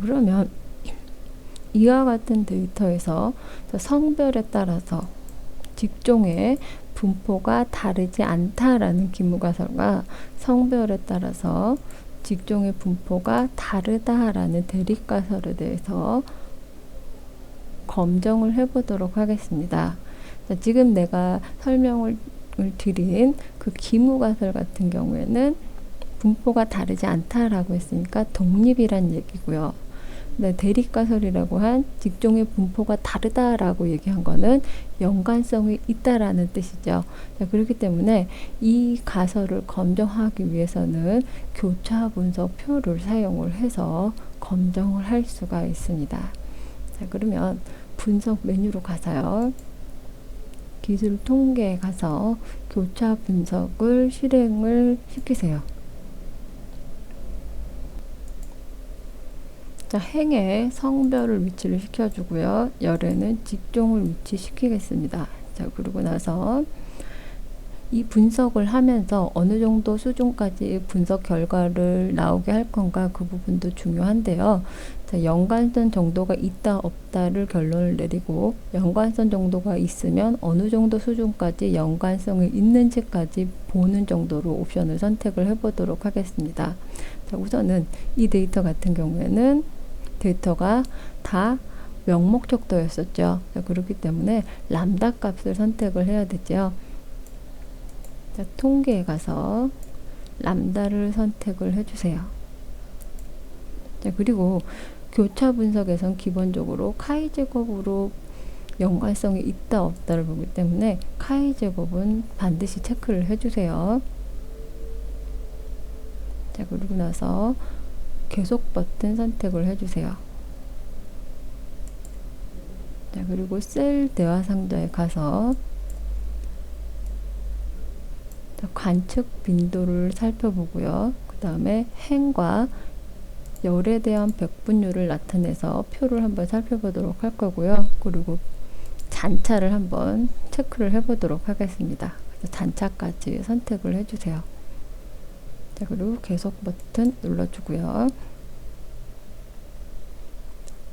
그러면 이와 같은 데이터에서 성별에 따라서 직종의 분포가 다르지 않다라는 기무가설과 성별에 따라서 직종의 분포가 다르다라는 대립가설에 대해서 검증을 해보도록 하겠습니다. 자, 지금 내가 설명을 드린 그 기무가설 같은 경우에는 분포가 다르지 않다라고 했으니까 독립이란 얘기고요. 네, 대립가설이라고 한 직종의 분포가 다르다라고 얘기한 거는 연관성이 있다라는 뜻이죠. 자, 그렇기 때문에 이 가설을 검증하기 위해서는 교차 분석표를 사용을 해서 검증을 할 수가 있습니다. 자, 그러면 분석 메뉴로 가서요. 기술 통계에 가서 교차 분석을 실행을 시키세요. 자, 행에 성별을 위치를 시켜주고요. 열에는 직종을 위치시키겠습니다. 자, 그러고 나서 이 분석을 하면서 어느 정도 수준까지 분석 결과를 나오게 할 건가 그 부분도 중요한데요. 자, 연관성 정도가 있다 없다를 결론을 내리고 연관성 정도가 있으면 어느 정도 수준까지 연관성이 있는지까지 보는 정도로 옵션을 선택을 해보도록 하겠습니다. 자, 우선은 이 데이터 같은 경우에는 데이터가 다 명목적도였었죠. 자, 그렇기 때문에 람다 값을 선택을 해야 되죠. 자, 통계에 가서 람다를 선택을 해주세요. 자, 그리고 교차 분석에선 기본적으로 카이 제곱으로 연관성이 있다 없다를 보기 때문에 카이 제곱은 반드시 체크를 해주세요. 자, 그리고 나서 계속 버튼 선택을 해주세요. 자, 그리고 셀 대화 상자에 가서 관측 빈도를 살펴보고요. 그 다음에 행과 열에 대한 백분율을 나타내서 표를 한번 살펴보도록 할 거고요. 그리고 잔차를 한번 체크를 해보도록 하겠습니다. 그래서 잔차까지 선택을 해주세요. 자, 그리고 계속 버튼 눌러주고요.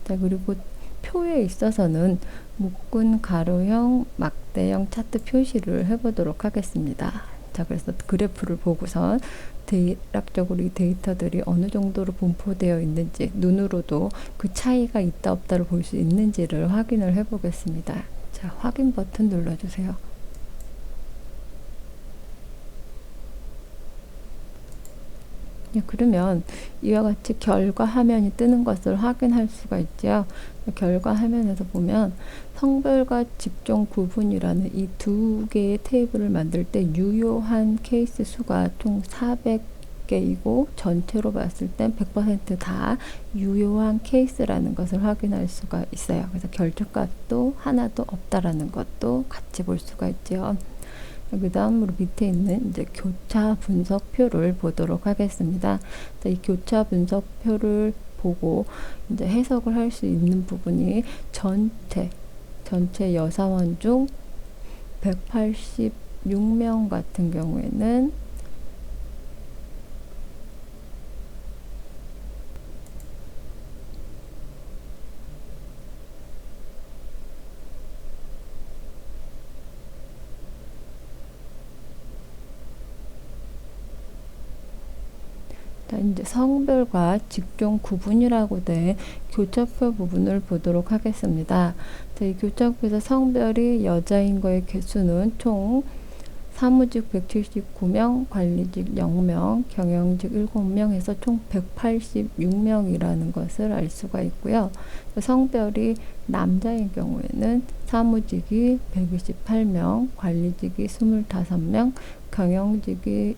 자, 그리고 표에 있어서는 묶은 가로형, 막대형 차트 표시를 해보도록 하겠습니다. 자, 그래서 그래프를 보고선 대략적으로 이 데이터들이 어느 정도로 분포되어 있는지 눈으로도 그 차이가 있다 없다를 볼 수 있는지를 확인을 해 보겠습니다. 자, 확인 버튼 눌러주세요. 그러면 이와 같이 결과 화면이 뜨는 것을 확인할 수가 있죠. 결과 화면에서 보면 성별과 직종 구분이라는 이 두 개의 테이블을 만들 때 유효한 케이스 수가 총 400개이고 전체로 봤을 땐 100% 다 유효한 케이스라는 것을 확인할 수가 있어요. 그래서 결정값도 하나도 없다라는 것도 같이 볼 수가 있죠. 그 다음으로 밑에 있는 이제 교차 분석표를 보도록 하겠습니다. 자, 이 교차 분석표를 보고 이제 해석을 할 수 있는 부분이 전체 여사원 중 186명 같은 경우에는 이제 성별과 직종 구분이라고 된 교차표 부분을 보도록 하겠습니다. 자, 이 교차표에서 성별이 여자인 거의 개수는 총 사무직 179명, 관리직 0명, 경영직 7명 해서 총 186명이라는 것을 알 수가 있고요. 성별이 남자인 경우에는 사무직이 128명, 관리직이 25명, 경영직이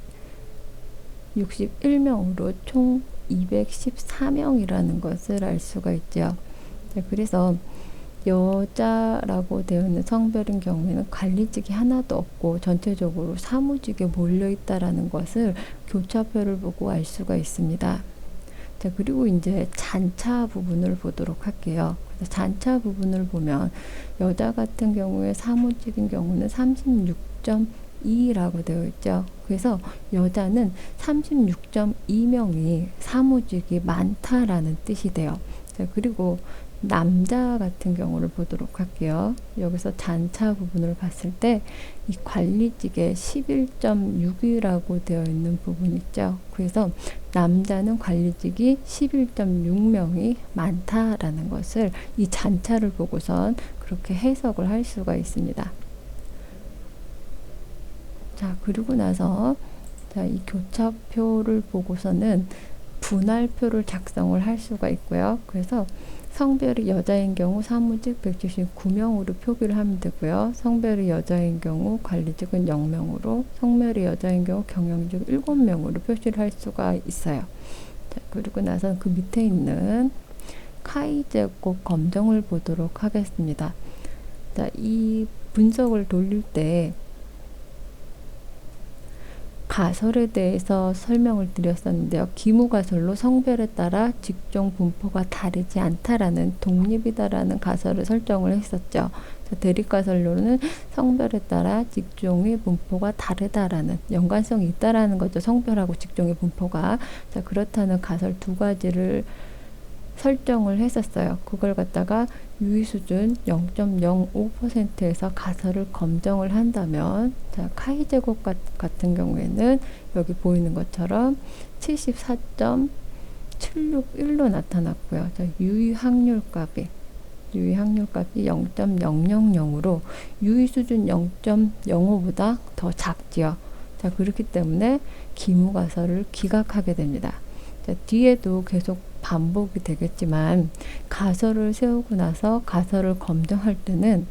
61명으로 총 214명이라는 것을 알 수가 있죠. 그래서 여자라고 되어 있는 성별인 경우에는 관리직이 하나도 없고 전체적으로 사무직에 몰려 있다라는 것을 교차표를 보고 알 수가 있습니다. 자, 그리고 이제 잔차 부분을 보도록 할게요. 그래서 잔차 부분을 보면 여자 같은 경우에 사무직인 경우는 36.2라고 되어 있죠. 그래서 여자는 36.2명이 사무직이 많다라는 뜻이 돼요. 자, 그리고 남자 같은 경우를 보도록 할게요. 여기서 잔차 부분을 봤을 때 이 관리직에 11.6이라고 되어 있는 부분 있죠. 그래서 남자는 관리직이 11.6명이 많다라는 것을 이 잔차를 보고선 그렇게 해석을 할 수가 있습니다. 자, 그리고 나서 자, 이 교차표를 보고서는 분할표를 작성을 할 수가 있고요. 그래서 성별이 여자인 경우 사무직 179명으로 표기를 하면 되고요. 성별이 여자인 경우 관리직은 0명으로, 성별이 여자인 경우 경영직 7명으로 표시를 할 수가 있어요. 자, 그리고 나서 그 밑에 있는 카이 제곱 검정을 보도록 하겠습니다. 자, 이 분석을 돌릴 때 가설에 대해서 설명을 드렸었는데요. 기무가설로 성별에 따라 직종 분포가 다르지 않다라는 독립이다라는 가설을 설정을 했었죠. 대립가설로는 성별에 따라 직종의 분포가 다르다라는 연관성이 있다라는 거죠. 성별하고 직종의 분포가. 자, 그렇다는 가설 두 가지를 설정을 했었어요. 그걸 갖다가 유의수준 0.05%에서 가설을 검정을 한다면, 자, 카이 제곱 같은 경우에는 여기 보이는 것처럼 74.761로 나타났고요. 자, 유의 확률값이 0.000으로 유의수준 0.05보다 더 작지요. 자, 그렇기 때문에 기무가설을 기각하게 됩니다. 자, 뒤에도 계속 반복이 되겠지만 가설을 세우고 나서 가설을 검증할 때는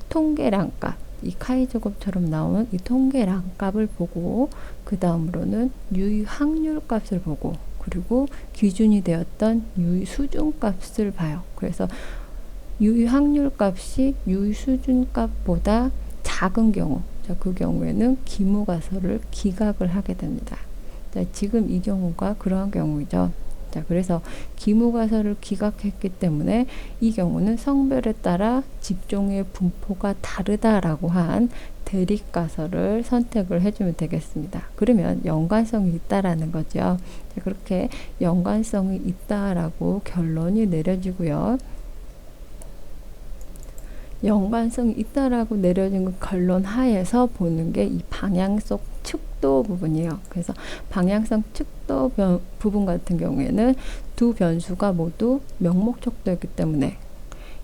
통계량값, 이 카이 제곱처럼 나오는 이 통계량값을 보고 그 다음으로는 유의 확률값을 보고 그리고 기준이 되었던 유의 수준값을 봐요. 그래서 유의 확률값이 유의 수준값보다 작은 경우, 자, 그 경우에는 기무가설을 기각을 하게 됩니다. 자, 지금 이 경우가 그러한 경우이죠. 자, 그래서 기무가설을 기각했기 때문에 이 경우는 성별에 따라 직종의 분포가 다르다라고 한 대립가설을 선택을 해주면 되겠습니다. 그러면 연관성이 있다라는 거죠. 자, 그렇게 연관성이 있다라고 결론이 내려지고요. 연관성이 있다라고 내려진 그 결론 하에서 보는 게 이 방향성 측도 부분이에요. 그래서 방향성 측도 부분 같은 경우에는 두 변수가 모두 명목척도였기 때문에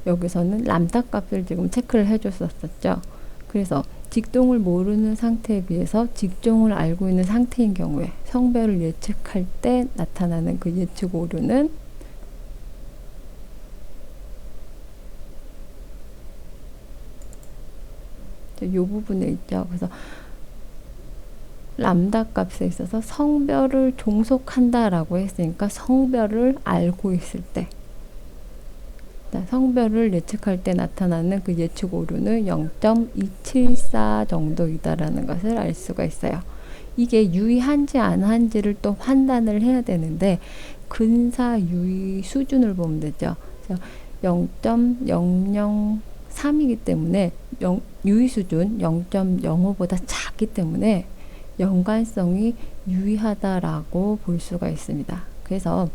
여기서는 람다 값을 지금 체크를 해줬었죠. 그래서 직종을 모르는 상태에 비해서 직종을 알고 있는 상태인 경우에 성별을 예측할 때 나타나는 그 예측 오류는 이 부분에 있죠. 그래서 람다 값에 있어서 성별을 종속한다라고 했으니까 성별을 알고 있을 때, 성별을 예측할 때 나타나는 그 예측 오류는 0.274 정도이다라는 것을 알 수가 있어요. 이게 유의한지 안 한지를 또 판단을 해야 되는데 근사 유의 수준을 보면 되죠. 0.003이기 때문에 유의 수준 0.05보다 작기 때문에 연관성이 유의하다라고 볼 수가 있습니다. 그래서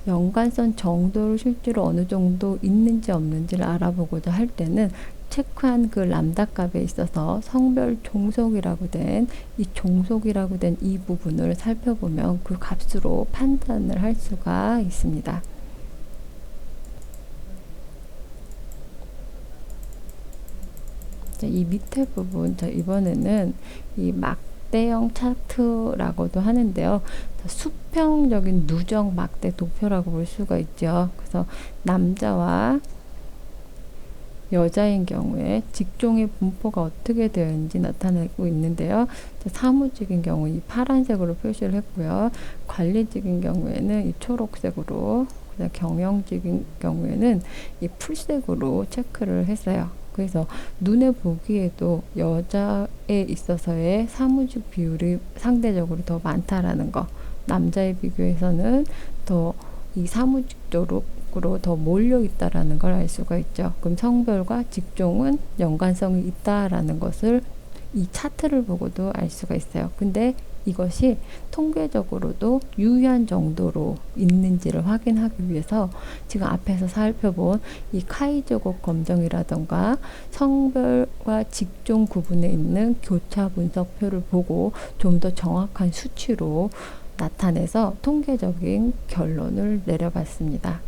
연관성 정도를 실제로 어느 정도 있는지 없는지를 알아보고자 할 때는 체크한 그 람다 값에 있어서 성별 종속이라고 된 이 부분을 살펴보면 그 값으로 판단을 할 수가 있습니다. 이 밑에 부분, 이번에는 이 막대형 차트라고도 하는데요. 수평적인 누적 막대 도표라고 볼 수가 있죠. 그래서 남자와 여자인 경우에 직종의 분포가 어떻게 되어 있는지 나타내고 있는데요. 사무직인 경우 이 파란색으로 표시를 했고요. 관리직인 경우에는 이 초록색으로, 경영직인 경우에는 이 풀색으로 체크를 했어요. 그래서 눈에 보기에도 여자에 있어서의 사무직 비율이 상대적으로 더 많다라는 거, 남자에 비교해서는 더 이 사무직 쪽으로 더 몰려 있다라는 걸 알 수가 있죠. 그럼 성별과 직종은 연관성이 있다라는 것을 이 차트를 보고도 알 수가 있어요. 근데 이것이 통계적으로도 유효한 정도로 있는지를 확인하기 위해서 지금 앞에서 살펴본 이 카이 제곱 검정이라던가 성별과 직종 구분에 있는 교차 분석표를 보고 좀 더 정확한 수치로 나타내서 통계적인 결론을 내려봤습니다.